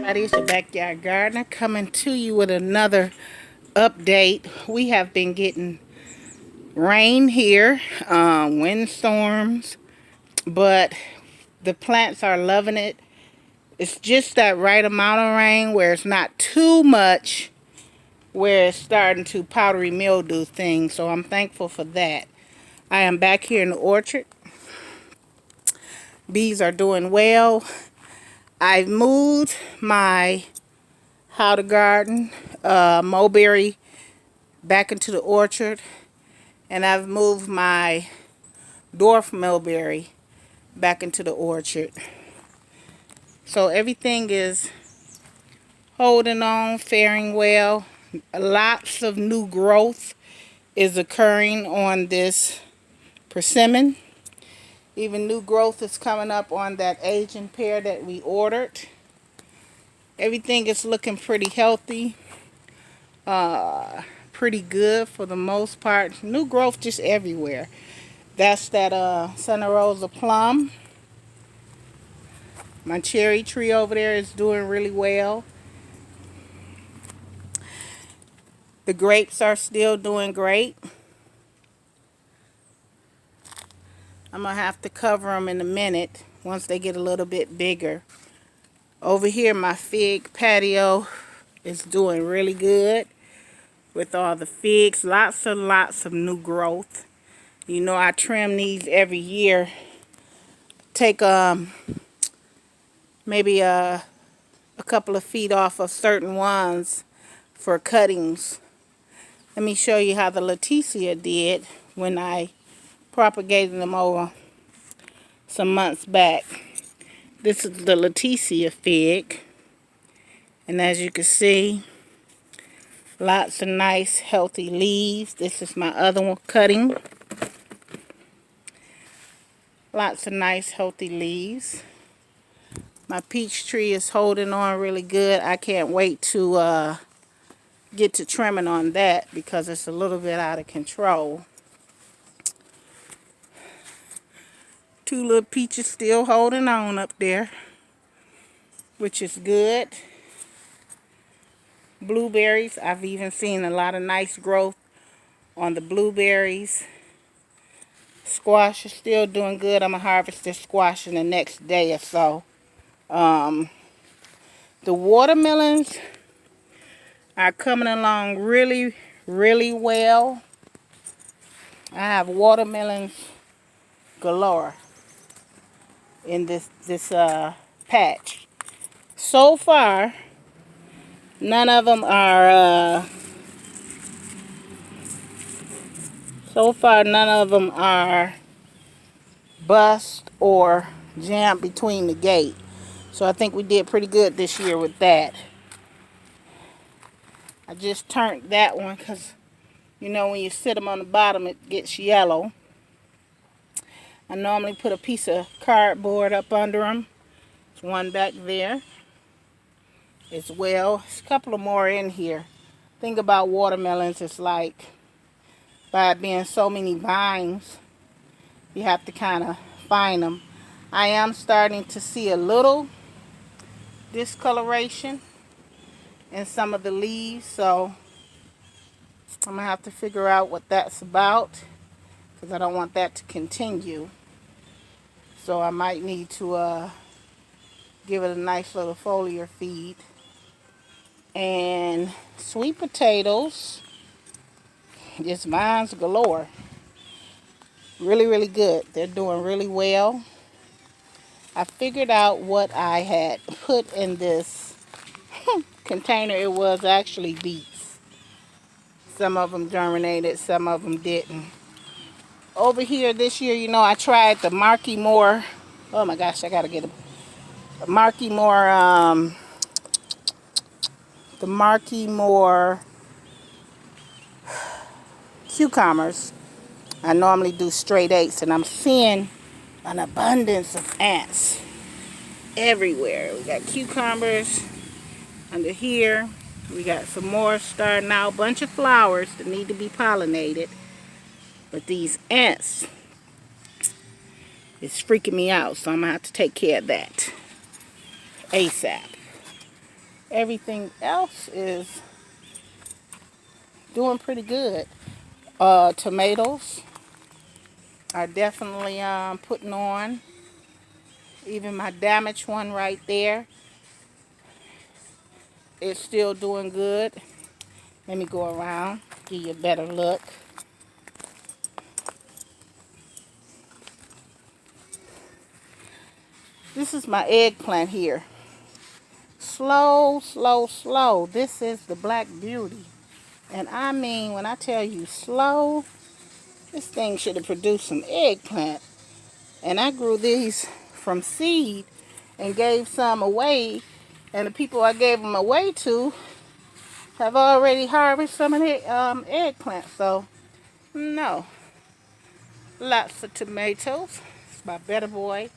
It's your backyard gardener coming to you with another update. We have been getting rain here, windstorms, but the plants are loving it. It's just that right amount of rain where it's not too much, where it's starting to powdery mildew things. So I'm thankful for that. I am back here in the orchard. Bees are doing well. I've moved my how to garden mulberry back into the orchard, and I've moved my dwarf mulberry back into the orchard. So everything is holding on, faring well. Lots of new growth is occurring on this persimmon. Even new growth is coming up on that Asian pear that we ordered. Everything is looking pretty healthy. Pretty good for the most part. New growth just everywhere. That's that Santa Rosa plum. My cherry tree over there is doing really well. The grapes are still doing great. I'm going to have to cover them in a minute once they get a little bit bigger. Over here, my fig patio is doing really good with all the figs. Lots of new growth. You know, I trim these every year. Take maybe a couple of feet off of certain ones for cuttings. Let me show you how the Leticia did when I propagated them over some months back. This is the Leticia Fig, and as you can see, lots of nice healthy leaves. This is my other one cutting. Lots of nice healthy leaves. My peach tree is holding on really good. I can't wait to get to trimming on that because it's a little bit out of control. Two little peaches still holding on up there, which is good. Blueberries, I've even seen a lot of nice growth on the blueberries. Squash is still doing good. I'm going to harvest this squash in the next day or so. The watermelons are coming along really well. I have watermelons galore in this patch. So far, none of them are bust or jammed between the gate. So I think we did pretty good this year with that. I just turned that one because, you know, when you sit them on the bottom, it gets yellow. I normally put a piece of cardboard up under them. There's one back there as well. There's a couple of more in here. Thing about watermelons is like, by it being so many vines, you have to kind of find them. I am starting to see a little discoloration in some of the leaves, so I'm going to have to figure out what that's about, because I don't want that to continue. So I might need to give it a nice little foliar feed. And sweet potatoes, just vines galore. Really good. They're doing really well. I figured out what I had put in this container. It was actually beets. Some of them germinated, some of them didn't. Over here this year, you know, I tried the Marky Moore. Oh my gosh, I gotta get a Marky Moore, the Marky Moore cucumbers. I normally do straight 8s, and I'm seeing an abundance of ants everywhere. We got cucumbers under here. We got some more starting out. Bunch of flowers that need to be pollinated. But these ants is freaking me out, so I'm going to have to take care of that ASAP. everything else is doing pretty good. Tomatoes are definitely putting on. Even my damaged one right there, it's still doing good. Let me go around, give you a better look. This is my eggplant here. Slow, slow, slow. This is the Black Beauty. And I mean, when I tell you slow, this thing should have produced some eggplant. And I grew these from seed and gave some away. And the people I gave them away to have already harvested some of the eggplant. So, no. Lots of tomatoes. It's my better boy.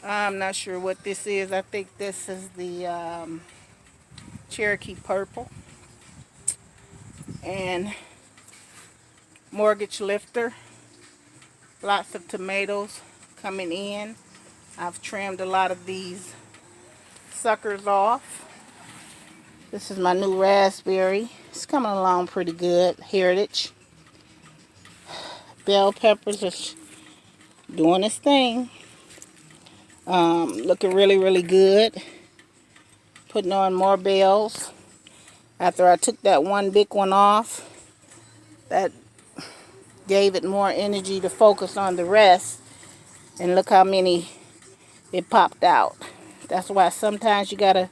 I'm not sure what this is. I think this is the Cherokee Purple. And Mortgage Lifter. Lots of tomatoes coming in. I've trimmed a lot of these suckers off. This is my new raspberry. It's coming along pretty good. Heritage. Bell peppers are doing its thing. Looking really, really good. Putting on more bells. After I took that one big one off, that gave it more energy to focus on the rest. And look how many it popped out. That's why sometimes you gotta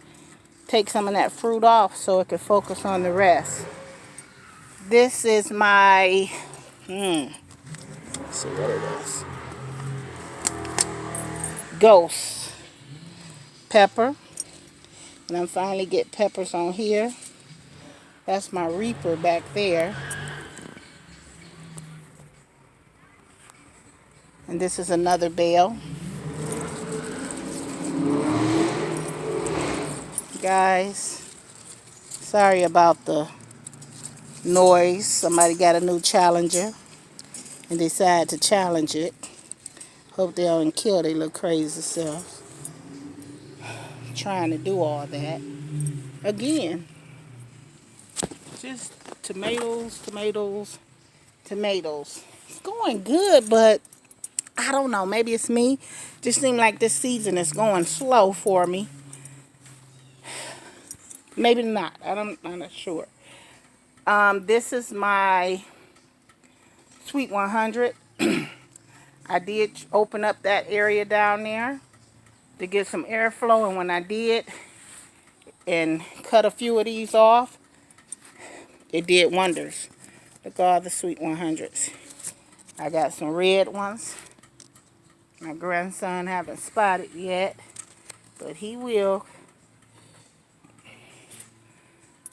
take some of that fruit off so it can focus on the rest. This is my let's see what it is. Ghost pepper. And I'm finally get peppers on here. That's my reaper back there. And this is another bale. Guys, sorry about the noise. Somebody got a new Challenger and decided to challenge it. Hope they don't kill their little crazy self. Trying to do all that. Again, just tomatoes, tomatoes, tomatoes. It's going good, but I don't know. Maybe it's me. Just seems like this season is going slow for me. Maybe not. I'm not sure. This is my Sweet 100. I did open up that area down there to get some airflow, and when I did and cut a few of these off, it did wonders. Look at all the Sweet 100s. I got some red ones. My grandson haven't spotted yet, but he will.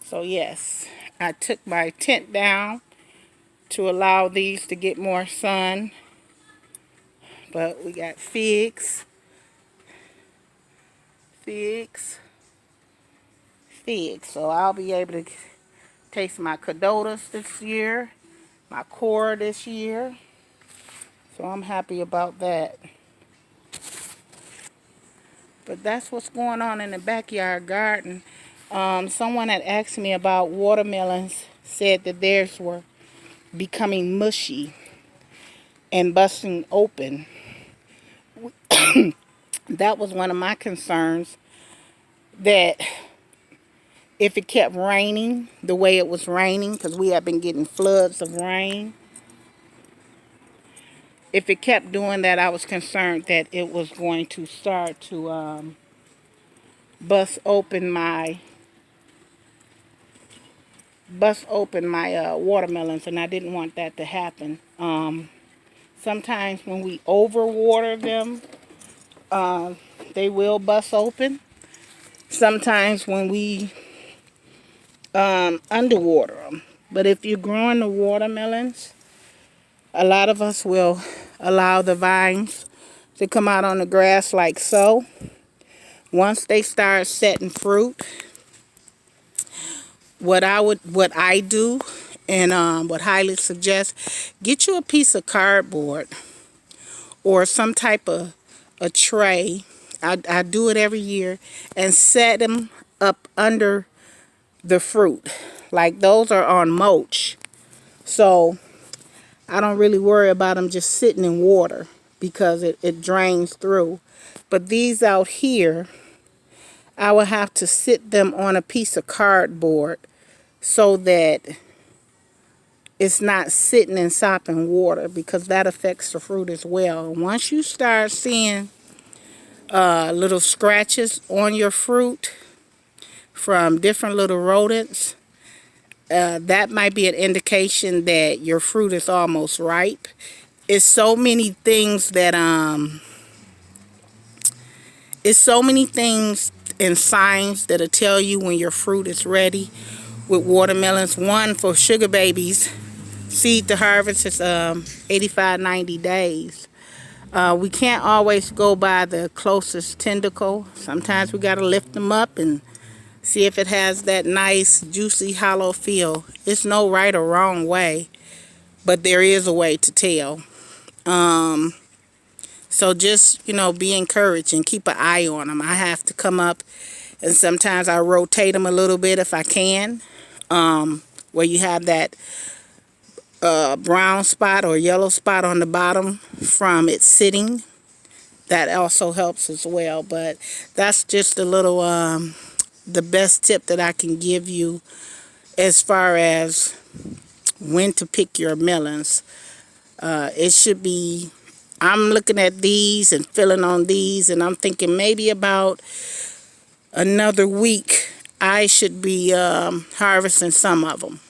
So yes, I took my tent down to allow these to get more sun. But we got figs, figs, figs. So I'll be able to taste my cadotas this year, my core this year. So I'm happy about that. But that's what's going on in the backyard garden. Someone had asked me about watermelons, said that theirs were becoming mushy and busting open. That was one of my concerns, that if it kept raining the way it was raining, because we have been getting floods of rain, if it kept doing that, I was concerned that it was going to start to bust open my watermelons, and I didn't want that to happen. Sometimes when we overwater them, they will bust open. Sometimes when we underwater them. But if you're growing the watermelons, a lot of us will allow the vines to come out on the grass like so. Once they start setting fruit, what I do and would highly suggest, get you a piece of cardboard or some type of a tray I do it every year, and set them up under the fruit. Like those are on mulch. So I don't really worry about them just sitting in water because it drains through. But these out here, I will have to sit them on a piece of cardboard so that it's not sitting in sopping water, because that affects the fruit as well. Once you start seeing little scratches on your fruit from different little rodents, that might be an indication that your fruit is almost ripe. It's so many things that it's so many things and signs that'll tell you when your fruit is ready with watermelons. One, for sugar babies, seed to harvest is 85-90 days. We can't always go by the closest tentacle. Sometimes we got to lift them up and see if it has that nice, juicy, hollow feel. It's no right or wrong way, but there is a way to tell. So just, be encouraged and keep an eye on them. I have to come up, and sometimes I rotate them a little bit if I can, where you have that brown spot or yellow spot on the bottom from it sitting. That also helps as well. But that's just a little, the best tip that I can give you as far as when to pick your melons. It should be, I'm looking at these and feeling on these, and I'm thinking maybe about another week I should be harvesting some of them.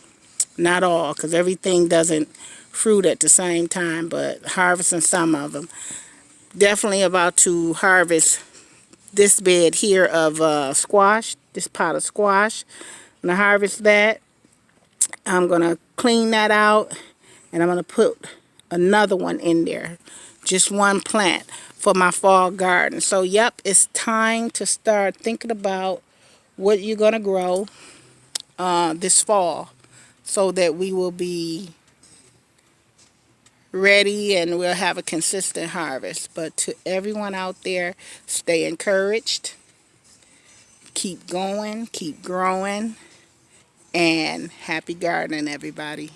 Not all, because everything doesn't fruit at the same time, but harvesting some of them. Definitely about to harvest this bed here of squash, this pot of squash. I'm going to harvest that. I'm going to clean that out, and I'm going to put another one in there. Just one plant for my fall garden. So, yep, it's time to start thinking about what you're going to grow this fall, so that we will be ready and we'll have a consistent harvest. But to everyone out there, stay encouraged. Keep going, keep growing, and happy gardening, everybody.